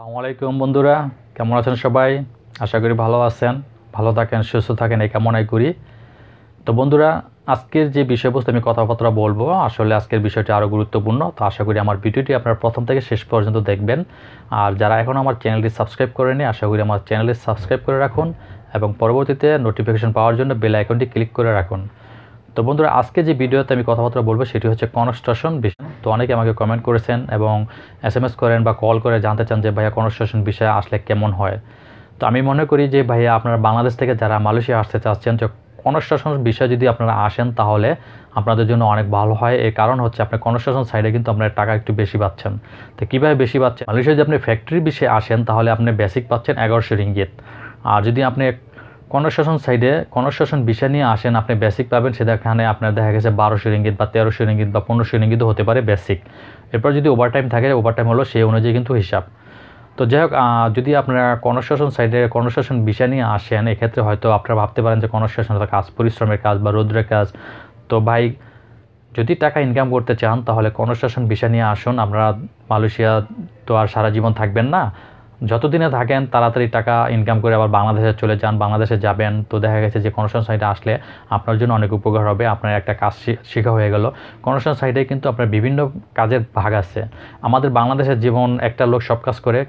আসসালামু আলাইকুম বন্ধুরা, কেমন আছেন সবাই? আশা করি ভালো আছেন, ভালো থাকেন, সুস্থ থাকেন এই কামনাই করি। তো বন্ধুরা, আজকের যে বিষয়বস্তু আমি কথাবার্তা বলবো, আসলে আজকের বিষয়টি আরও গুরুত্বপূর্ণ। তো আশা করি আমার ভিডিওটি আপনারা প্রথম থেকে শেষ পর্যন্ত দেখবেন। আর যারা এখন আমার চ্যানেলটি সাবস্ক্রাইব করেনি, আশা করি আমার চ্যানেলটি সাবস্ক্রাইব করে রাখুন এবং পরবর্তীতে নোটিফিকেশন পাওয়ার জন্য বেল আইকনটি ক্লিক করে রাখুন। তো বন্ধুরা, আজকে যে ভিডিওতে আমি কথাবার্তা বলবো সেটি হচ্ছে কনস্ট্রাকশন বিষয়। তো অনেকে আমাকে কমেন্ট করেছেন এবং SMS করেন বা কল করে জানতে চান যে ভাইয়া কনস্ট্রাকশন বিষয়ে আসলে কেমন হয়। তো আমি মনে করি যে ভাইয়া আপনারা বাংলাদেশ থেকে যারা মালয়েশিয়া আসতে চাচ্ছেন, যে কনস্ট্রাকশন বিষয়ে যদি আপনারা আসেন তাহলে আপনাদের জন্য অনেক ভালো হয়। এর কারণ হচ্ছে আপনার কনস্ট্রাকশন সাইডে কিন্তু আপনার টাকা একটু বেশি পাচ্ছেন। তো কীভাবে বেশি পাচ্ছেন? মালয়েশিয়া যদি আপনি ফ্যাক্টরি বিষয়ে আসেন তাহলে আপনি বেসিক পাচ্ছেন 1100 রিঙ্গিত। আর যদি আপনি কনস্ট্রাকশন সাইডে কনস্ট্রাকশন বিষয় নিয়ে আসেন, আপনি বেসিক পাবেন সেখানে আপনার দেখা গেছে 1200 রিঙ্গিত বা 1300 রিঙ্গিত বা 1500 রিঙ্গিতও হতে পারে বেসিক। এরপর যদি ওভারটাইম থাকে, ওভারটাইম হলো সেই অনুযায়ী কিন্তু হিসাব। তো যাই হোক, যদি আপনারা কনস্ট্রাকশন সাইডে কনস্ট্রাকশন বিষয় নিয়ে আসেন, এক্ষেত্রে হয়তো আপনারা ভাবতে পারেন যে কনস্ট্রাকশনের কাজ পরিশ্রমের কাজ বা রৌদ্রের কাজ। তো ভাই, যদি টাকা ইনকাম করতে চান তাহলে কনস্ট্রাকশন বিষয় নিয়ে আসুন। আপনারা মালয়েশিয়া তো আর সারা জীবন থাকবেন না, যতদিনে থাকেন তাড়াতাড়ি টাকা ইনকাম করে আবার বাংলাদেশে চলে যান, বাংলাদেশে যাবেন। তো দেখা গেছে যে কনস্ট্রাকশন সাইটে আসলে আপনার জন্য অনেক উপকার হবে। আপনার একটা কাজ শেখা হয়ে গেল। কনস্ট্রাকশন সাইটে কিন্তু আপনার বিভিন্ন কাজের ভাগ আছে। আমাদের বাংলাদেশের জীবন একটা লোক সব কাজ করে,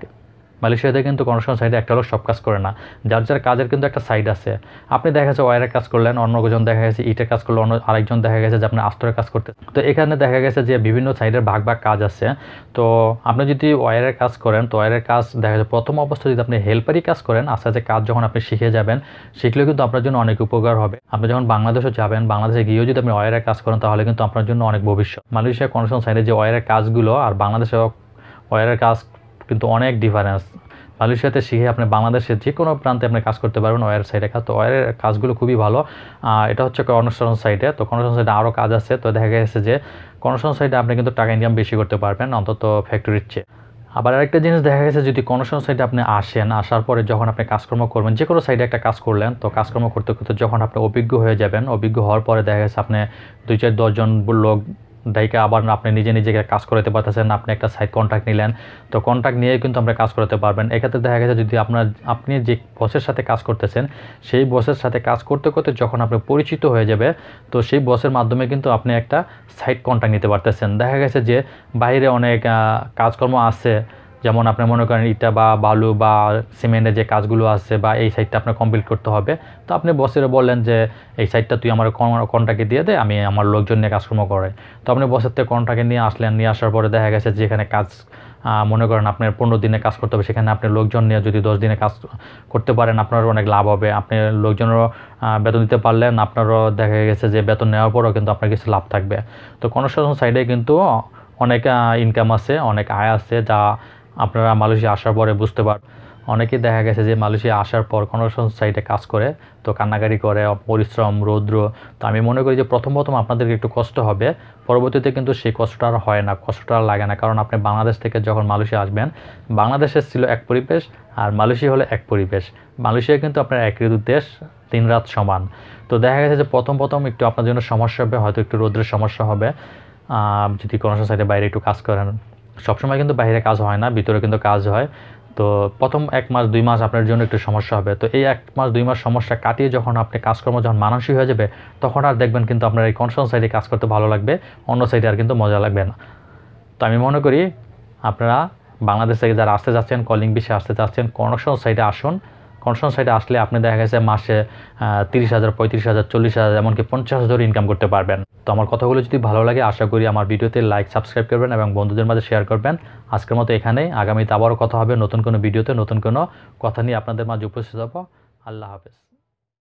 মালয়েশিয়াতে কিন্তু কনস্ট্রাকশন সাইডে একটা লোক সব কাজ করে না। যার যার কাজের কিন্তু একটা সাইড আছে। আপনি দেখা গেছে ওয়্যারের কাজ করলেন, অন্যজন দেখা গেছে ইটের কাজ করলো, আরেকজন দেখা গেছে যে আপনি আস্তরের কাজ করতে। তো এখানে দেখা গেছে যে বিভিন্ন সাইডের ভাগ ভাগ কাজ আছে। তো আপনি যদি ওয়্যারের কাজ করেন, তো ওয়্যারের কাজ দেখা যায় প্রথম অবস্থায় যদি আপনি হেল্পারি কাজ করেন, আস্তে আস্তে কাজ যখন আপনি শিখে যাবেন, শিখলেও কিন্তু আপনার জন্য অনেক উপকার হবে। আপনি যখন বাংলাদেশে যাবেন, বাংলাদেশে গিয়েও যদি আপনি ওয়্যারের কাজ করেন তাহলে কিন্তু আপনার জন্য অনেক ভবিষ্যৎ। মালয়েশিয়া কনস্ট্রাকশন সাইডে যে ওয়্যারের কাজগুলো আর বাংলাদেশে ওয়্যারের কাজ কিন্তু অনেক ডিফারেন্স। মালয়েশিয়াতে শিখে আপনি বাংলাদেশের যে কোনো প্রান্তে আপনি কাজ করতে পারবেন ওয়্যার সাইডে কাজ। তো ওয়্যারের কাজগুলো খুবই ভালো। এটা হচ্ছে কনস্ট্রাকশন সাইডে। তো কনস্ট্রাকশন সাইডে আরও কাজ আছে। তো দেখা গেছে যে কনস্ট্রাকশন সাইডে আপনি কিন্তু টাকা ইনকাম বেশি করতে পারবেন, অন্তত ফ্যাক্টরির চেয়ে। আবার আরেকটা জিনিস দেখা গেছে, যদি কনস্ট্রাকশন সাইডে আপনি আসেন, আসার পরে যখন আপনি কাজকর্ম করবেন, যে কোনো সাইডে একটা কাজ করলেন, তো কাজকর্ম করতে করতে যখন আপনি অভিজ্ঞ হয়ে যাবেন, অভিজ্ঞ হওয়ার পরে দেখা গেছে আপনি 2-4-10 জন লোক ডাইকে আবার আপনি নিজে নিজেকে কাজ করাতে পারতেছেন। আপনি একটা সাইট কন্ট্রাক্ট নিলেন, তো কন্ট্রাক্ট নিয়ে কিন্তু আপনি কাজ করাতে পারবেন। এক্ষেত্রে দেখা গেছে যদি আপনি যে বসের সাথে কাজ করতেছেন, সেই বসের সাথে কাজ করতে করতে যখন আপনি পরিচিত হয়ে যাবে, তো সেই বসের মাধ্যমে কিন্তু আপনি একটা সাইট কন্ট্রাক্ট নিতে পারতেছেন। দেখা গেছে যে বাইরে অনেক কাজকর্ম আছে, যেমন আপনি মনে করেন ইটা বা বালু বা সিমেন্টের যে কাজগুলো আছে, বা এই সাইটটা আপনার কমপ্লিট করতে হবে। তো আপনি বসের বললেন যে এই সাইটটা তুই আমার কন্ট্রাক্টে দিয়ে দে, আমি আমার লোকজন নিয়ে কাজকর্ম করাই। তো আপনি বসের থেকে কন্ট্রাক্টে নিয়ে আসলেন, নিয়ে আসার পরে দেখা গেছে যেখানে কাজ মনে করেন আপনার 15 দিনে কাজ করতে হবে, সেখানে আপনি লোকজন নিয়ে যদি 10 দিনে কাজ করতে পারেন, আপনারও অনেক লাভ হবে। আপনি লোকজনেরও বেতন দিতে পারলেন, আপনারও দেখা গেছে যে বেতন নেওয়ার পরেও কিন্তু আপনার কিছু লাভ থাকবে। তো কনস্ট্রাকশন সাইডে কিন্তু অনেক ইনকাম আছে, অনেক আয় আছে, যা আপনারা মালয়েশিয়া আসার পরে বুঝতে পারবেন। অনেকেই দেখা গেছে যে মালয়েশিয়া আসার পর কনস্ট্রাকশন সাইটে কাজ করে, তো কান্নাকাটি করে, পরিশ্রম, রৌদ্র। তো আমি মনে করি যে প্রথম আপনাদেরকে একটু কষ্ট হবে, পরবর্তীতে কিন্তু সেই কষ্টটা আর হয় না, কষ্টটা আর লাগে না। কারণ আপনি বাংলাদেশ থেকে যখন মালয়েশিয়া আসবেন, বাংলাদেশের ছিল এক পরিবেশ আর মালয়েশিয়া হলো এক পরিবেশ। মালয়েশিয়া কিন্তু আপনার এক ঋতুর দেশ, 3 রাত সমান। তো দেখা গেছে যে প্রথম একটু আপনার জন্য সমস্যা হবে, হয়তো একটু রৌদ্রের সমস্যা হবে যদি কনস্ট্রাকশন সাইটে বাইরে একটু কাজ করেন। সবসময় কিন্তু বাইরে কাজ হয় না, ভিতরে কিন্তু কাজ হয়। তো প্রথম 1 মাস 2 মাস আপনার জন্য একটু সমস্যা হবে। তো এই 1 মাস 2 মাস সমস্যা কাটিয়ে যখন আপনি কাজকর্ম যখন মানানসই হয়ে যাবে, তখন আর দেখবেন কিন্তু আপনার এই কনস্ট্রাকশন সাইটে কাজ করতে ভালো লাগবে, অন্য সাইডে আর কিন্তু মজা লাগবে না। তো আমি মনে করি আপনারা বাংলাদেশ থেকে যারা আসতে যাচ্ছেন, কলিং বিষয়ে আসতে চাচ্ছেন, কনস্ট্রাকশন সাইটে আসুন। কনস্ট্রাকশন সাইটে আসলে আপনি দেখা গেছে মাসে 30,000, 35,000, 40,000, এমনকি 50,000 ইনকাম করতে পারবেন। তো আমার কথাগুলো যদি ভালো লাগে, আশা করি আমার ভিডিওতে লাইক, সাবস্ক্রাইব করবেন এবং বন্ধুদের মাঝে শেয়ার করবেন। আজকের মতো এখানেই, আগামীতে আবারও কথা হবে নতুন কোনো ভিডিওতে, নতুন কোনো কথা নিয়ে আপনাদের মাঝে উপস্থিত হব। আল্লাহ হাফেজ।